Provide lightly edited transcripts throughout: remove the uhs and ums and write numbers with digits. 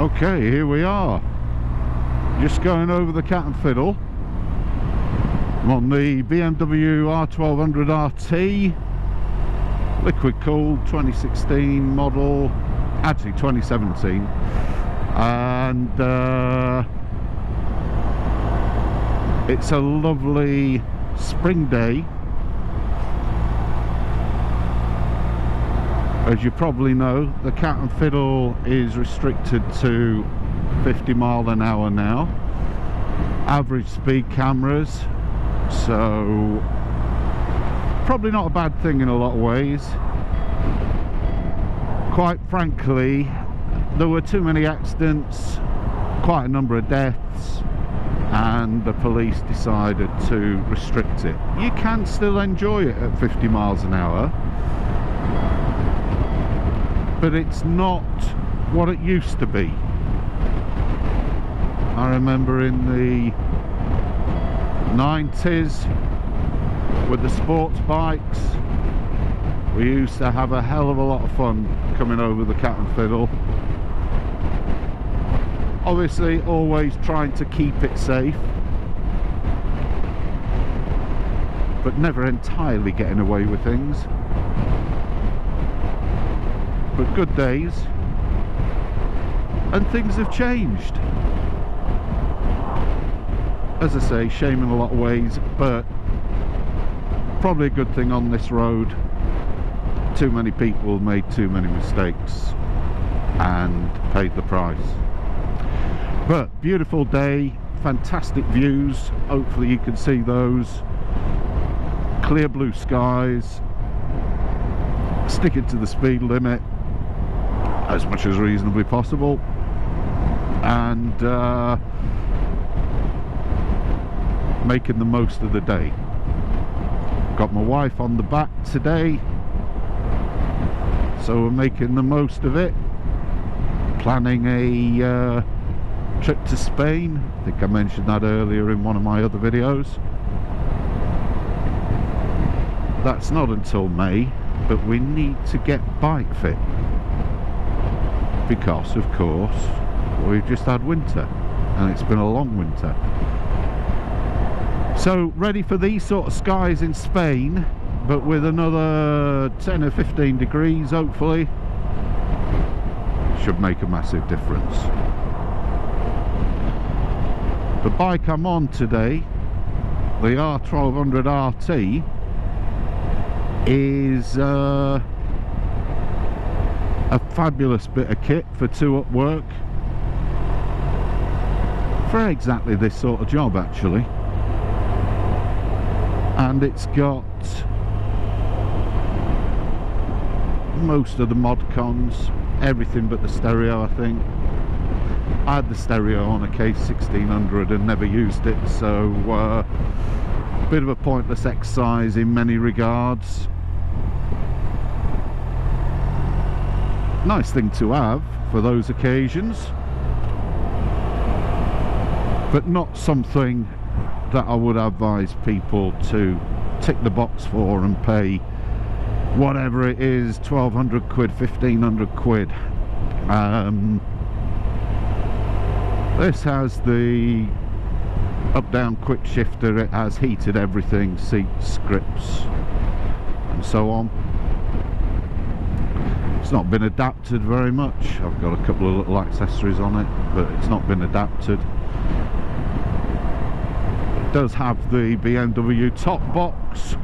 Okay, here we are. Just going over the Cat and Fiddle. I'm on the BMW R1200RT, liquid cooled 2016 model, actually 2017, and it's a lovely spring day. As you probably know, the Cat and Fiddle is restricted to 50 mile an hour now, average speed cameras, so probably not a bad thing in a lot of ways. Quite frankly, there were too many accidents, quite a number of deaths, and the police decided to restrict it. You can still enjoy it at 50 miles an hour, but it's not what it used to be. I remember in the 90s with the sports bikes, we used to have a hell of a lot of fun coming over the Cat and Fiddle. Obviously always trying to keep it safe, but never entirely getting away with things. But good days, and things have changed. As I say, shame in a lot of ways, but probably a good thing on this road. Too many people made too many mistakes and paid the price. But beautiful day, fantastic views, hopefully you can see those. Clear blue skies, sticking to the speed limit as much as reasonably possible, and making the most of the day. Got my wife on the back today, so we're making the most of it. Planning a trip to Spain. I think I mentioned that earlier in one of my other videos. That's not until May, but we need to get bike fit, because of course we've just had winter and it's been a long winter. So ready for these sort of skies in Spain, but with another 10 or 15 degrees hopefully. Should make a massive difference. The bike I'm on today, the R1200RT, is a fabulous bit of kit for two-up work, for exactly this sort of job actually. And it's got most of the mod cons, everything but the stereo. I think I had the stereo on a case 1600 and never used it, so bit of a pointless exercise in many regards. Nice thing to have for those occasions, but not something that I would advise people to tick the box for and pay whatever it is, 1200 quid, 1500 quid. This has the up down quick shifter, it has heated everything, seats, grips and so on. It's not been adapted very much. I've got a couple of little accessories on it, but it's not been adapted. It does have the BMW top box,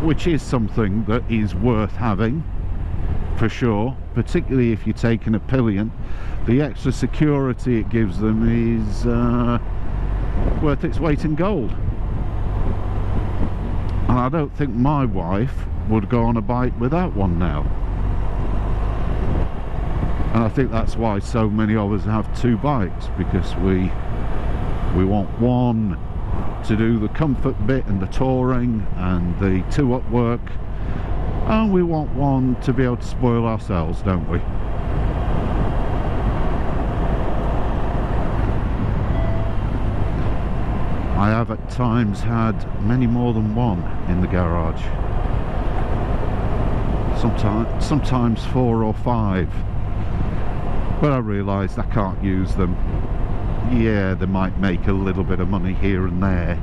which is something that is worth having for sure, particularly if you're taking a Pillion. The extra security it gives them is worth its weight in gold. And I don't think my wife would go on a bike without one now. And I think that's why so many of us have two bikes, because we want one to do the comfort bit and the touring and the two-up work, and we want one to be able to spoil ourselves, don't we? I have at times had many more than one in the garage, sometimes 4 or 5. but I realised I can't use them. Yeah, they might make a little bit of money here and there,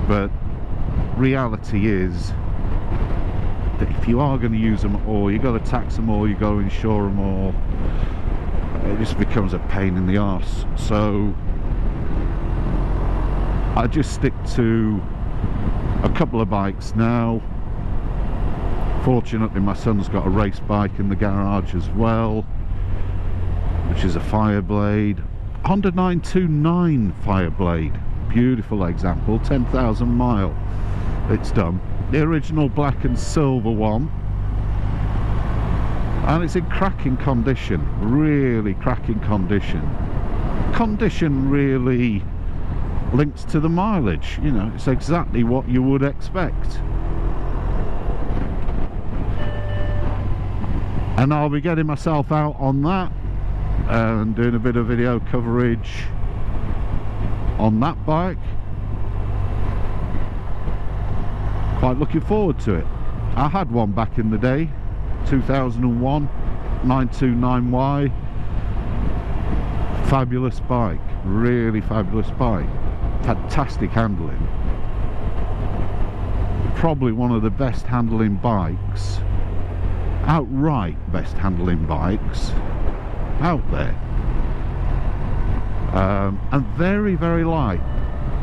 but reality is that if you are going to use them at all, you've got to tax them all, you've got to insure them all. It just becomes a pain in the arse. So I just stick to a couple of bikes now. Fortunately, my son's got a race bike in the garage as well, which is a Fireblade, Honda 929 Fireblade. Beautiful example, 10,000 mile it's done. The original black and silver one, and it's in cracking condition, really cracking condition. Condition really links to the mileage, you know, it's exactly what you would expect. And I'll be getting myself out on that and doing a bit of video coverage on that bike. Quite looking forward to it. I had one back in the day, 2001 929Y. Fabulous bike, really fabulous bike, fantastic handling, probably one of the best handling bikes, outright best handling bikes out there. And very, very light.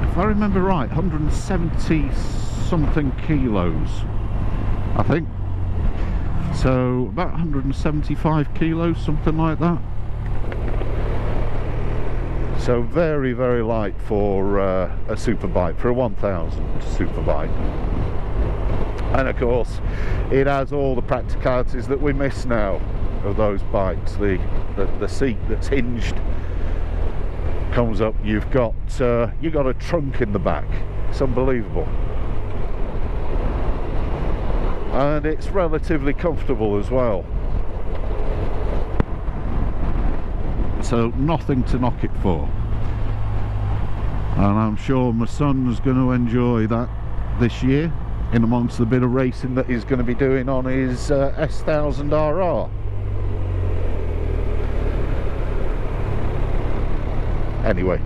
If I remember right, 170 something kilos, I think. So about 175 kilos, something like that. So very, very light for a super bike, for a 1000 super bike. And of course, it has all the practicalities that we miss now of those bikes. The seat that's hinged comes up. You've got a trunk in the back. It's unbelievable, and it's relatively comfortable as well. So nothing to knock it for, and I'm sure my son's going to enjoy that this year, in amongst the bit of racing that he's going to be doing on his S1000RR. Anyway,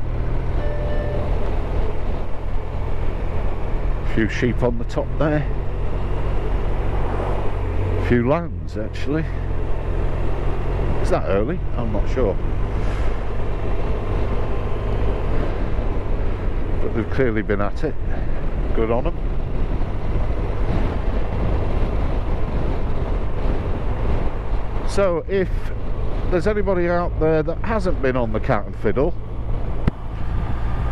a few sheep on the top there, a few lambs actually. Is that early? I'm not sure, but they've clearly been at it. Good on them. So if there's anybody out there that hasn't been on the Cat and Fiddle,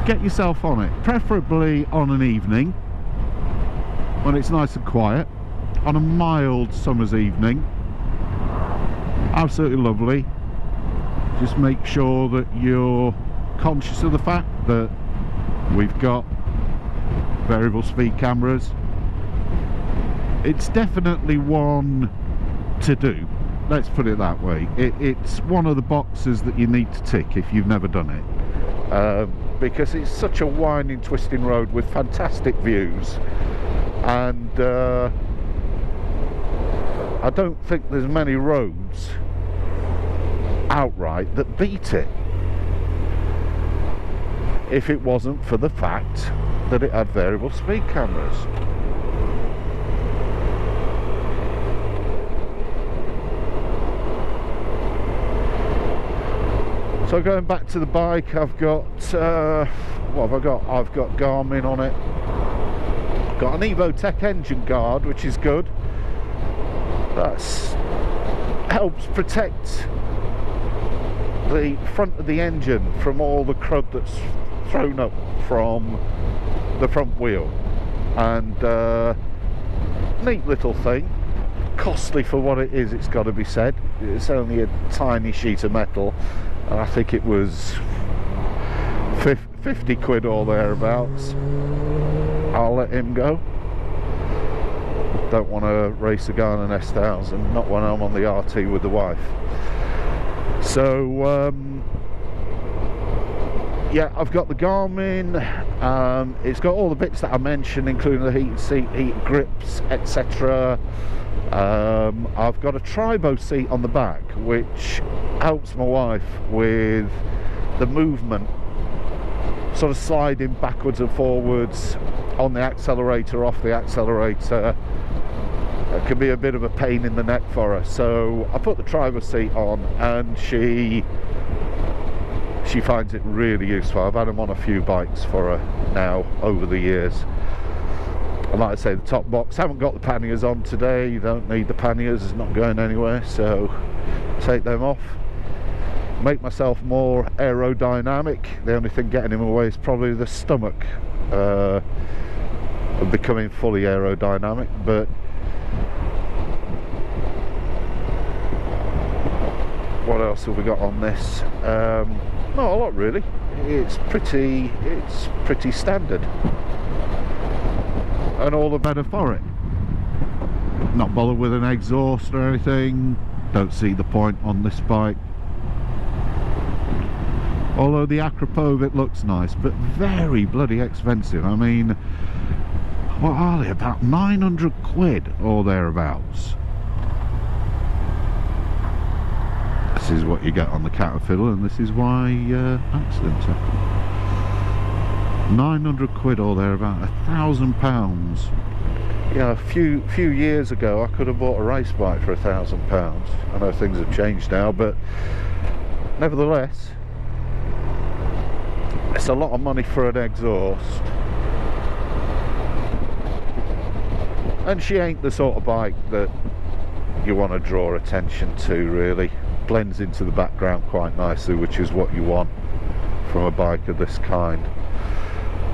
get yourself on it, preferably on an evening when it's nice and quiet, on a mild summer's evening. Absolutely lovely. Just make sure that you're conscious of the fact that we've got variable speed cameras. It's definitely one to do, let's put it that way. It's one of the boxes that you need to tick if you've never done it, because it's such a winding, twisting road with fantastic views, and I don't think there's many roads outright that beat it, if it wasn't for the fact that it had variable speed cameras. So going back to the bike, I've got what have I got? I've got Garmin on it. Got an Evotech engine guard, which is good. That helps protect the front of the engine from all the crud that's thrown up from the front wheel. And neat little thing, costly for what it is, it's got to be said. It's only a tiny sheet of metal, and I think it was 50 quid or thereabouts. I'll let him go. Don't want to race a guy on an S1000, not when I'm on the RT with the wife. So yeah, I've got the Garmin. It's got all the bits that I mentioned, including the heated seat, heated grips, etc. I've got a Tribo seat on the back, which helps my wife with the movement, sort of sliding backwards and forwards on the accelerator, off the accelerator. It can be a bit of a pain in the neck for her, so I put the driver's seat on, and she finds it really useful. I've had them on a few bikes for her now over the years. And like I say, the top box, haven't got the panniers on today. You don't need the panniers, it's not going anywhere, so take them off. Make myself more aerodynamic. The only thing getting in my way is probably the stomach of becoming fully aerodynamic, but what else have we got on this? Not a lot really. It's pretty standard, and all the better for it. Not bothered with an exhaust or anything. Don't see the point on this bike. Although the Akrapovic looks nice, but very bloody expensive. I mean, what are they? About 900 quid or thereabouts. This is what you get on the Cat and Fiddle, and this is why accidents happen. 900 quid or thereabouts, £1,000. Yeah, a few years ago I could have bought a race bike for £1,000. I know things have changed now, but nevertheless, it's a lot of money for an exhaust. And she ain't the sort of bike that you want to draw attention to, really. Blends into the background quite nicely, which is what you want from a bike of this kind.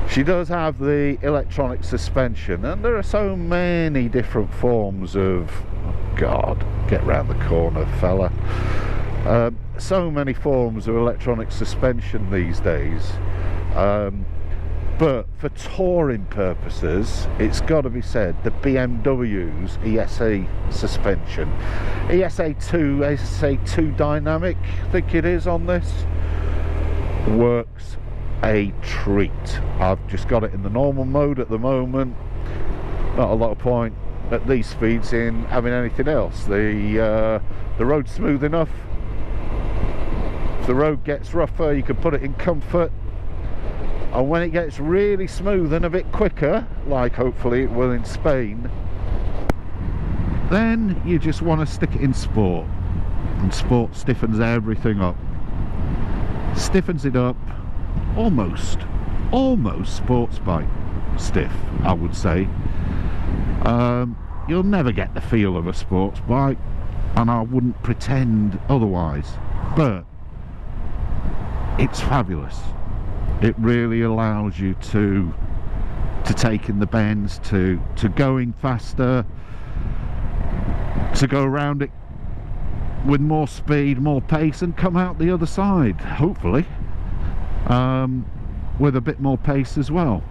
She does have the electronic suspension, and there are so many different forms of, oh God, get round the corner, fella. So many forms of electronic suspension these days, but for touring purposes, it's got to be said, the BMW's ESA suspension, ESA2 Dynamic, I think it is on this, works a treat. I've just got it in the normal mode at the moment. Not a lot of point at these speeds in having anything else. The road's smooth enough. If the road gets rougher, you can put it in comfort, and when it gets really smooth and a bit quicker, like hopefully it will in Spain, then you just want to stick it in sport, and sport stiffens everything up, stiffens it up, almost sports bike stiff, I would say. You'll never get the feel of a sports bike, and I wouldn't pretend otherwise, but it's fabulous. It really allows you to take in the bends, to going faster, to go around it with more speed, more pace, and come out the other side, hopefully, with a bit more pace as well.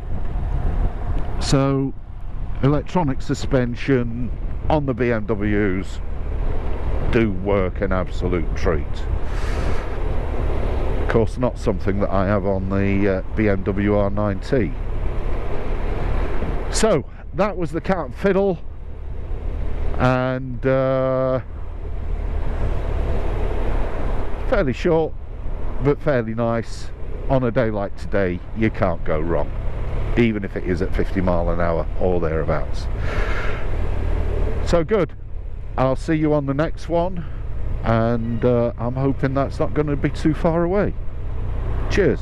So electronic suspension on the BMWs do work an absolute treat. Of course, not something that I have on the BMW R9T. So that was the Cat and Fiddle, and fairly short but fairly nice. On a day like today, you can't go wrong, even if it is at 50 mile an hour or thereabouts. So good. I'll see you on the next one, and I'm hoping that's not going to be too far away. Cheers.